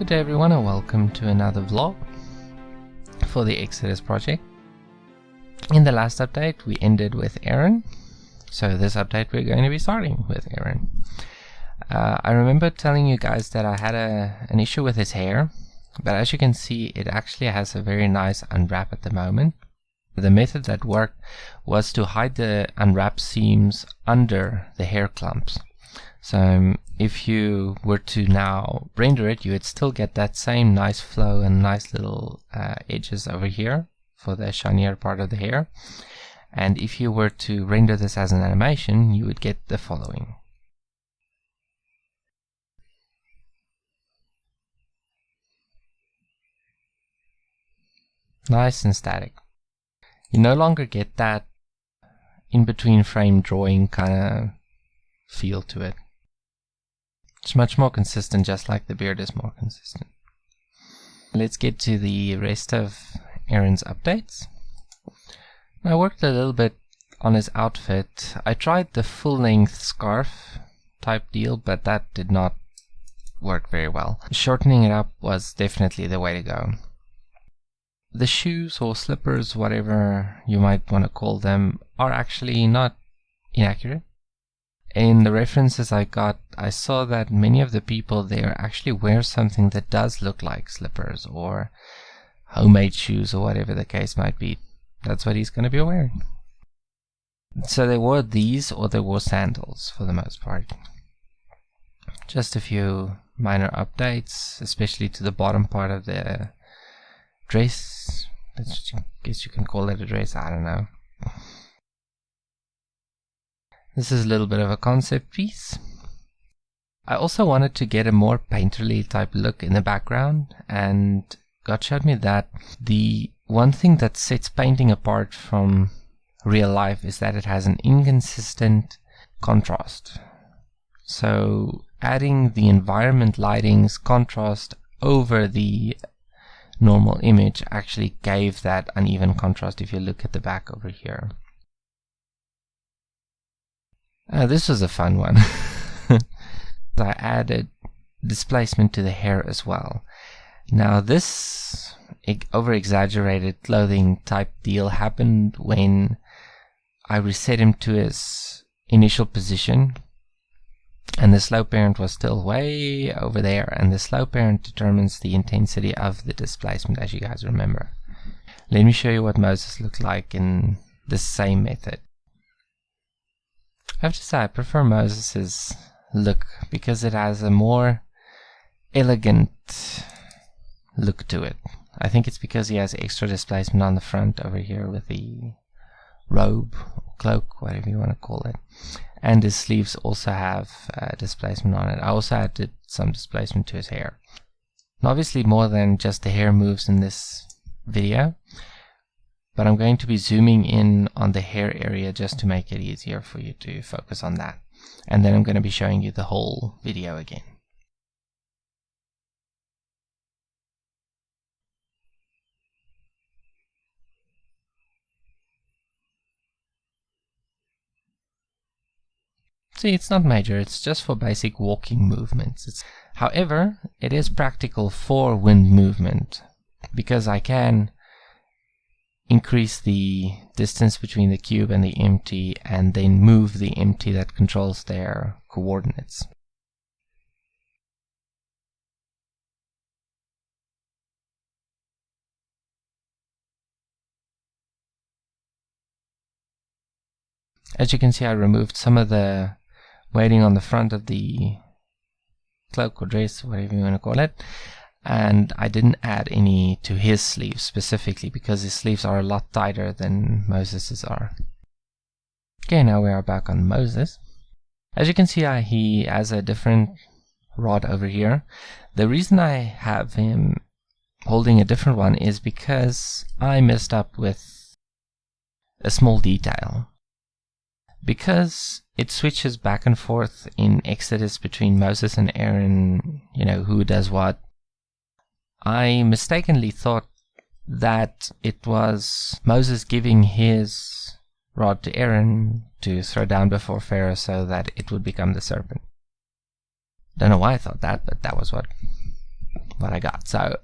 Good day everyone, and welcome to another vlog for the Exodus project. In the last update we ended with Aaron, so this update we're going to be starting with Aaron. I remember telling you guys that I had an issue with his hair, but as you can see it actually has a very nice unwrap at the moment. The method that worked was to hide the unwrap seams under the hair clumps. So if you were to now render it, you would still get that same nice flow and nice little edges over here for the shinier part of the hair. And if you were to render this as an animation, you would get the following. Nice and static. You no longer get that in-between frame drawing kind of feel to it. It's much more consistent, just like the beard is more consistent. Let's get to the rest of Aaron's updates. I worked a little bit on his outfit. I tried the full-length scarf type deal, but that did not work very well. Shortening it up was definitely the way to go. The shoes or slippers, whatever you might want to call them, are actually not inaccurate. In the references I got, I saw that many of the people there actually wear something that does look like slippers or homemade shoes or whatever the case might be. That's what he's going to be wearing. So they wore these or they wore sandals for the most part. Just a few minor updates, especially to the bottom part of the dress. I guess you can call it a dress, I don't know. This is a little bit of a concept piece. I also wanted to get a more painterly type look in the background, and God showed me that the one thing that sets painting apart from real life is that it has an inconsistent contrast. So adding the environment lighting's contrast over the normal image actually gave that uneven contrast if you look at the back over here. This was a fun one. I added displacement to the hair as well. Now this over-exaggerated clothing type deal happened when I reset him to his initial position, and the slope parent was still way over there, and the slope parent determines the intensity of the displacement, as you guys remember. Let me show you what Moses looked like in the same method. I have to say I prefer Moses's look because it has a more elegant look to it. I think it's because he has extra displacement on the front over here with the robe, or cloak, whatever you want to call it. And his sleeves also have displacement on it. I also added some displacement to his hair. And obviously more than just the hair moves in this video, but I'm going to be zooming in on the hair area just to make it easier for you to focus on that. And then I'm going to be showing you the whole video again. See, it's not major, it's just for basic walking movements. However, it is practical for wind movement because I can increase the distance between the cube and the empty and then move the empty that controls their coordinates. As you can see, I removed some of the weighting on the front of the cloak or dress, whatever you want to call it. And I didn't add any to his sleeves specifically because his sleeves are a lot tighter than Moses's are. Okay, now we are back on Moses. As you can see, he has a different rod over here. The reason I have him holding a different one is because I messed up with a small detail. Because it switches back and forth in Exodus between Moses and Aaron, you know, who does what, I mistakenly thought that it was Moses giving his rod to Aaron to throw down before Pharaoh so that it would become the serpent. Don't know why I thought that, but that was what what I got. So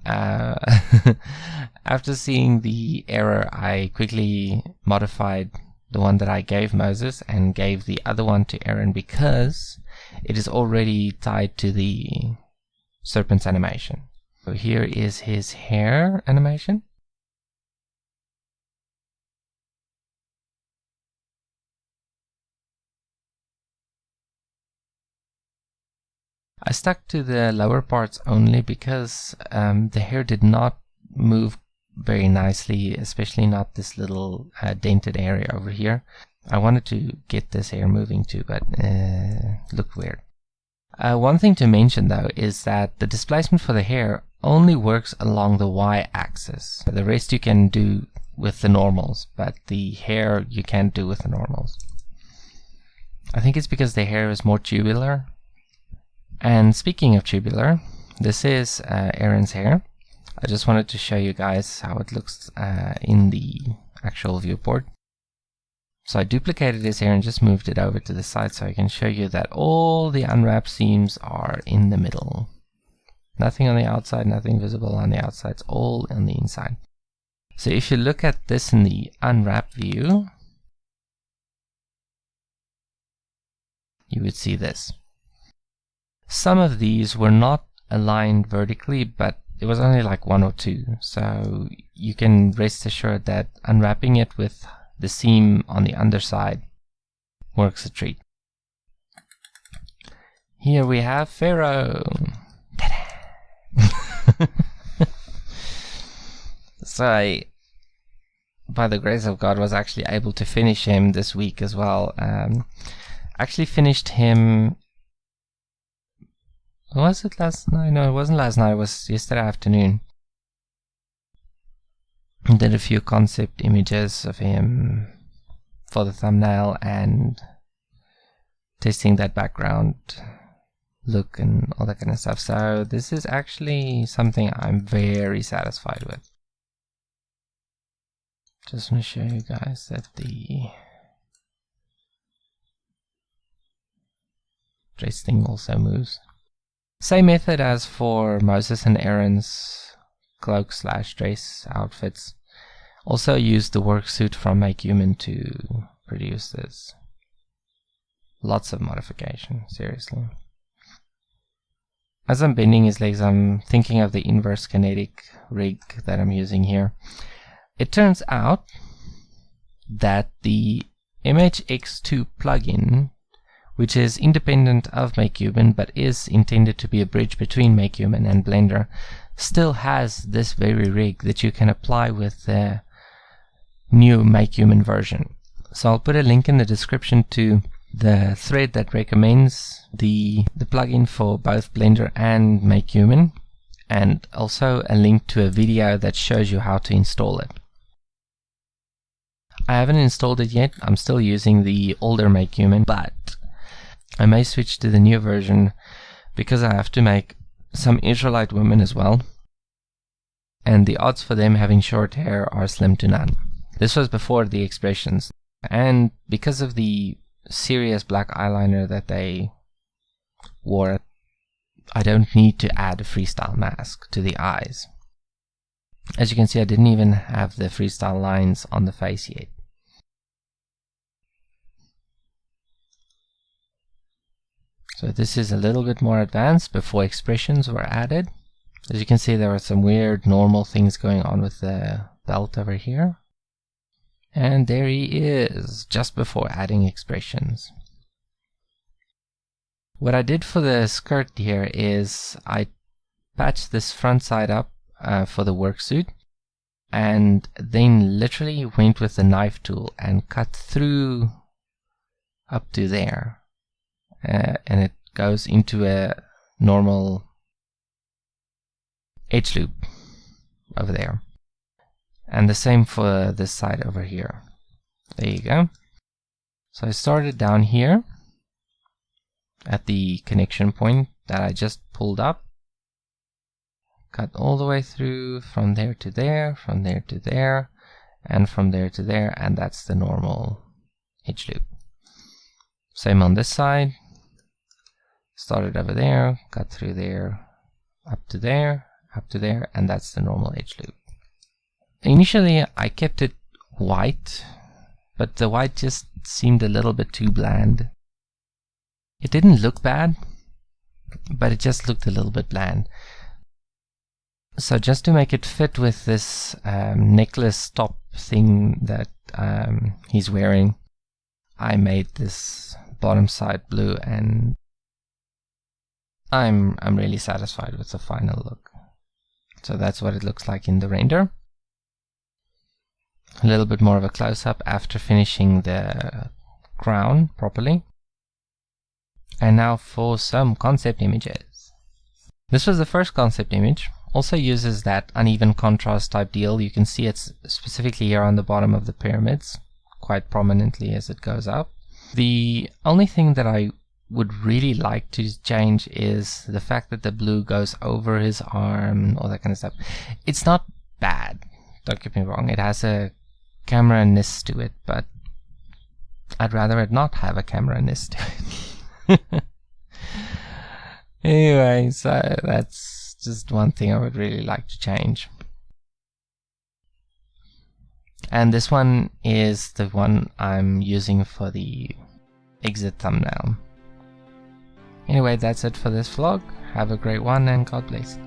after seeing the error, I quickly modified the one that I gave Moses and gave the other one to Aaron because it is already tied to the serpent's animation. So here is his hair animation. I stuck to the lower parts only because the hair did not move very nicely, especially not this little dented area over here. I wanted to get this hair moving too, but looked weird. One thing to mention though is that the displacement for the hair only works along the y-axis. The rest you can do with the normals, but the hair you can't do with the normals. I think it's because the hair is more tubular. And speaking of tubular, this is Aaron's hair. I just wanted to show you guys how it looks in the actual viewport. So I duplicated his hair and just moved it over to the side so I can show you that all the unwrapped seams are in the middle. Nothing on the outside, nothing visible on the outside, it's all on the inside. So if you look at this in the unwrapped view, you would see this. Some of these were not aligned vertically, but it was only like 1 or 2. So you can rest assured that unwrapping it with the seam on the underside works a treat. Here we have Pharaoh. So I, by the grace of God, was actually able to finish him this week as well. Actually finished him. Was it last night? No, it wasn't last night. It was yesterday afternoon. Did a few concept images of him for the thumbnail and testing that background look and all that kind of stuff. So this is actually something I'm very satisfied with. Just want to show you guys that the dress thing also moves. Same method as for Moses and Aaron's cloak / dress outfits. Also used the worksuit from Make Human to produce this. Lots of modification, seriously. As I'm bending his legs, I'm thinking of the inverse kinetic rig that I'm using here. It turns out that the MHX2 plugin, which is independent of Make Human but is intended to be a bridge between Make Human and Blender, still has this very rig that you can apply with the new Make Human version. So I'll put a link in the description to the thread that recommends the plugin for both Blender and Make Human, and also a link to a video that shows you how to install it. I haven't installed it yet. I'm still using the older Make Human, but I may switch to the new version because I have to make some Israelite women as well, and the odds for them having short hair are slim to none. This was before the expressions, and because of the serious black eyeliner that they wore, I don't need to add a freestyle mask to the eyes. As you can see, I didn't even have the freestyle lines on the face yet. So this is a little bit more advanced before expressions were added. As you can see, there were some weird normal things going on with the belt over here. And there he is, just before adding expressions. What I did for the skirt here is I patched this front side up for the worksuit, and then literally went with the knife tool and cut through up to there. And it goes into a normal edge loop over there. And the same for this side over here. There you go. So I started down here at the connection point that I just pulled up. Cut all the way through from there to there, from there to there, and from there to there, and that's the normal edge loop. Same on this side. Started over there, cut through there, up to there, up to there, and that's the normal edge loop. Initially I kept it white, but the white just seemed a little bit too bland. It didn't look bad, but it just looked a little bit bland. So just to make it fit with this necklace top thing that he's wearing, I made this bottom side blue, and I'm really satisfied with the final look. So that's what it looks like in the render. A little bit more of a close-up after finishing the crown properly. And now for some concept images. This was the first concept image. Also uses that uneven contrast type deal. You can see it's specifically here on the bottom of the pyramids quite prominently as it goes up. The only thing that I would really like to change is the fact that the blue goes over his arm, all that kind of stuff. It's not bad, don't get me wrong. It has a camera-ness to it, but I'd rather it not have a camera-ness to it. Anyway, so that's just one thing I would really like to change. And this one is the one I'm using for the exit thumbnail. Anyway, that's it for this vlog. Have a great one and God bless.